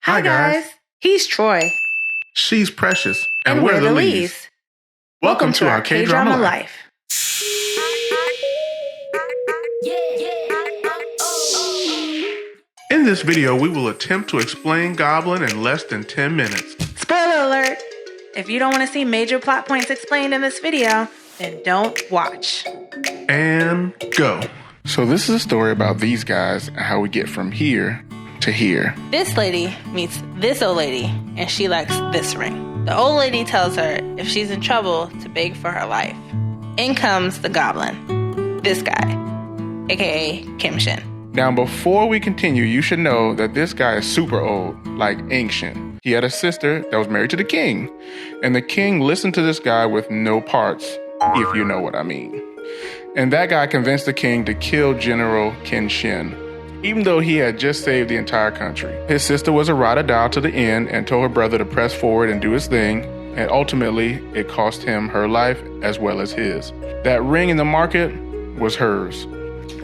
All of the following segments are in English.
Hi guys. He's Troy. She's Precious. And we're the Lees. Welcome to Our K Drama Lyfe. In this video, we will attempt to explain Goblin in less than 10 minutes. Spoiler alert! If you don't want to see major plot points explained in this video, then don't watch. And go. So this is a story about these guys and how we get from here to here. This lady meets this old lady, and she likes this ring. The old lady tells her if she's in trouble to beg for her life. In comes the Goblin. This guy, aka Kim Shin. Now, before we continue, you should know that this guy is super old, like ancient. He had a sister that was married to the king, and the king listened to this guy with no parts, if you know what I mean. And that guy convinced the king to kill General Kim Shin, even though he had just saved the entire country. His sister was a ride or die to the end and told her brother to press forward and do his thing, and ultimately it cost him her life as well as his. That ring in the market was hers.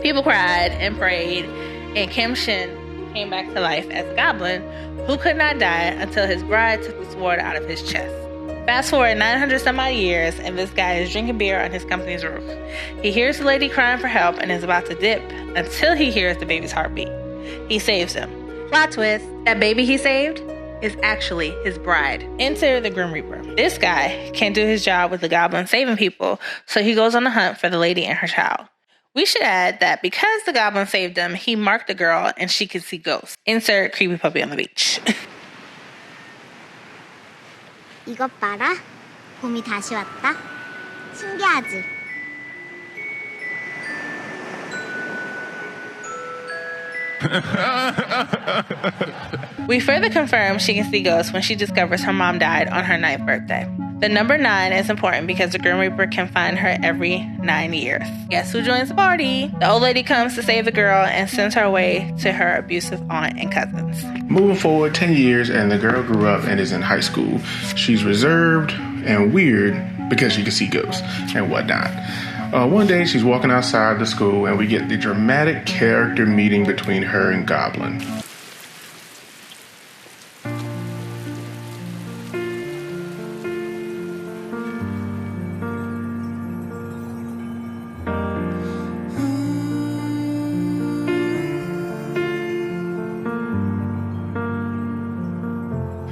People cried and prayed, and Kim Shin came back to life as a goblin who could not die until his bride took the sword out of his chest. Fast forward 900 some odd years, and this guy is drinking beer on his company's roof. He hears the lady crying for help and is about to dip until he hears the baby's heartbeat. He saves him. Plot twist, that baby he saved is actually his bride. Enter the Grim Reaper. This guy can't do his job with the goblin saving people, so he goes on the hunt for the lady and her child. We should add that because the goblin saved him, he marked the girl and she could see ghosts. Insert creepy puppy on the beach. 이것 봐라. 봄이 다시 왔다. 신기하지? We further confirm she can see ghosts when she discovers her mom died on her 9th birthday. The number 9 is important because the Grim Reaper can find her every 9 years. Guess who joins the party? The old lady comes to save the girl and sends her away to her abusive aunt and cousins. Moving forward 10 years, and the girl grew up and is in high school. She's reserved and weird because she can see ghosts and whatnot. One day she's walking outside the school and we get the dramatic character meeting between her and Goblin.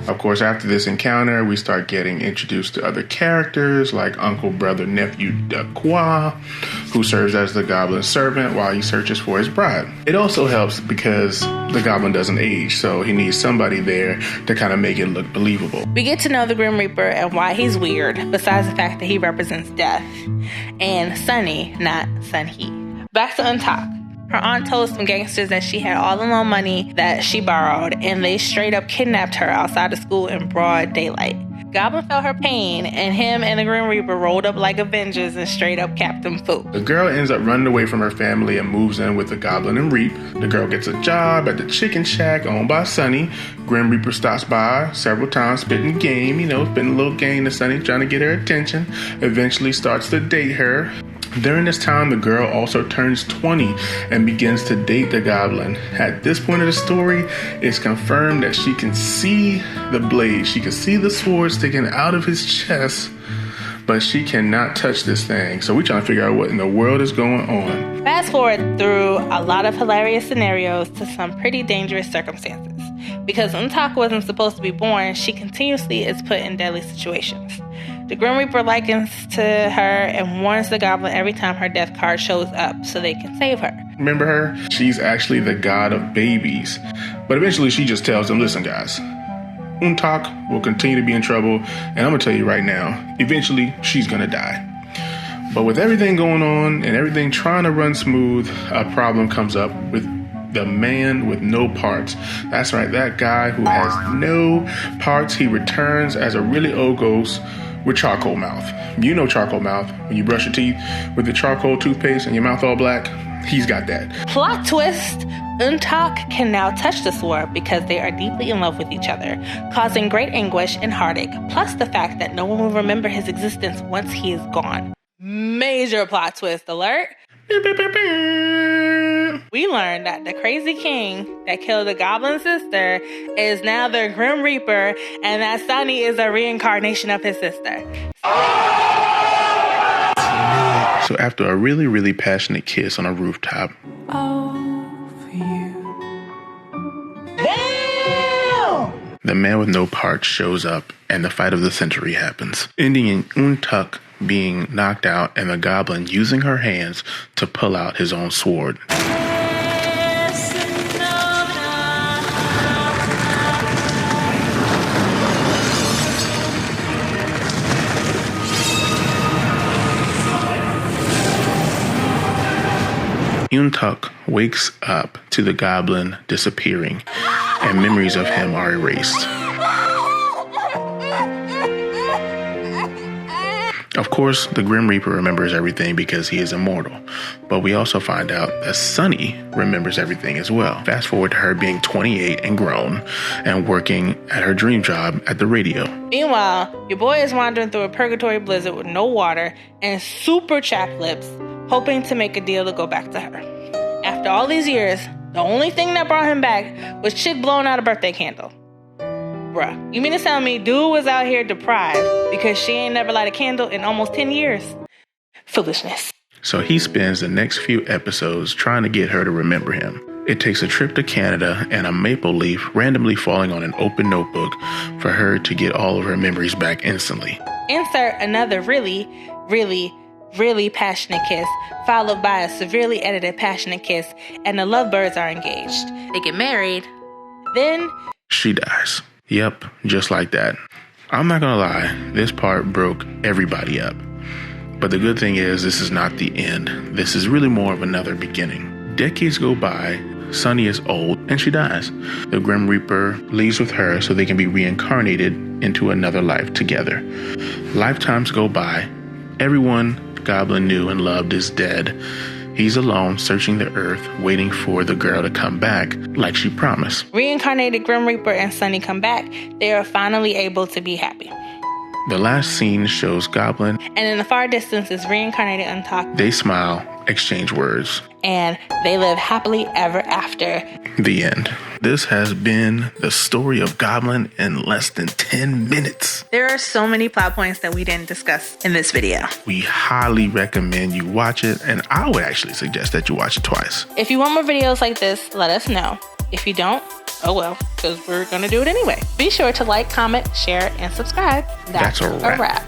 Of course, after this encounter, we start getting introduced to other characters like uncle, brother, nephew, Duquois, who serves as the Goblin's servant while he searches for his bride. It also helps because the Goblin doesn't age, so he needs somebody there to kind of make it look believable. We get to know the Grim Reaper and why he's weird, besides the fact that he represents death. And Sunny, not Sun-hee. Back to Eun-tak. Her aunt told some gangsters that she had all the loan money that she borrowed, and they straight up kidnapped her outside of school in broad daylight. Goblin felt her pain, and him and the Grim Reaper rolled up like Avengers and straight up capped them foo. The girl ends up running away from her family and moves in with the Goblin and Reap. The girl gets a job at the chicken shack owned by Sunny. Grim Reaper stops by several times, spitting game, spitting a little game to Sunny, trying to get her attention. Eventually starts to date her. During this time, the girl also turns 20 and begins to date the Goblin. At this point of the story, it's confirmed that she can see the blade. She can see the sword sticking out of his chest, but she cannot touch this thing. So we're trying to figure out what in the world is going on. Fast forward through a lot of hilarious scenarios to some pretty dangerous circumstances. Because Eun-tak wasn't supposed to be born, she continuously is put in deadly situations. The Grim Reaper likens to her and warns the Goblin every time her death card shows up so they can save her. Remember her? She's actually the god of babies. But eventually she just tells them, listen guys, Eun-tak will continue to be in trouble, and I'm going to tell you right now, eventually she's going to die. But with everything going on and everything trying to run smooth, a problem comes up with the man with no parts. That's right, that guy who has no parts. He returns as a really old ghost with charcoal mouth. You know charcoal mouth. When you brush your teeth with the charcoal toothpaste and your mouth all black, he's got that. Plot twist! Eun-tak can now touch the sword because they are deeply in love with each other, causing great anguish and heartache, plus the fact that no one will remember his existence once he is gone. Major plot twist alert! we learned that the crazy king that killed the Goblin sister is now the Grim Reaper, and that Sunny is a reincarnation of his sister. So after a really, really passionate kiss on a rooftop, the man with no parts shows up, and the fight of the century happens, ending in Eun-tak being knocked out and the Goblin using her hands to pull out his own sword. Eun-tak wakes up to the Goblin disappearing, and memories of him are erased. Of course, the Grim Reaper remembers everything because he is immortal, but we also find out that Sunny remembers everything as well. Fast forward to her being 28 and grown and working at her dream job at the radio. Meanwhile, your boy is wandering through a purgatory blizzard with no water and super chapped lips, hoping to make a deal to go back to her. After all these years, the only thing that brought him back was chick blowing out a birthday candle. Bruh, you mean to tell me dude was out here deprived because she ain't never light a candle in almost 10 years? Foolishness. So he spends the next few episodes trying to get her to remember him. It takes a trip to Canada and a maple leaf randomly falling on an open notebook for her to get all of her memories back instantly. Insert another really, really, really passionate kiss, followed by a severely edited passionate kiss, and the lovebirds are engaged. They get married. Then she dies. Yep, just like that. I'm not gonna lie, this part broke everybody up. But the good thing is, this is not the end. This is really more of another beginning. Decades go by, Sunny is old, and she dies. The Grim Reaper leaves with her so they can be reincarnated into another life together. Lifetimes go by. Everyone Goblin knew and loved is dead. He's alone, searching the earth, waiting for the girl to come back like she promised. Reincarnated Grim Reaper and Sunny come back. They are finally able to be happy. The last scene shows Goblin, and in the far distance is reincarnated Eun-tak. They smile, exchange words, and they live happily ever after. The end. This has been the story of Goblin in less than 10 minutes. There are so many plot points that we didn't discuss in this video. We highly recommend you watch it, and I would actually suggest that you watch it twice. If you want more videos like this, let us know. If you don't, oh well, because we're going to do it anyway. Be sure to like, comment, share, and subscribe. That's a wrap.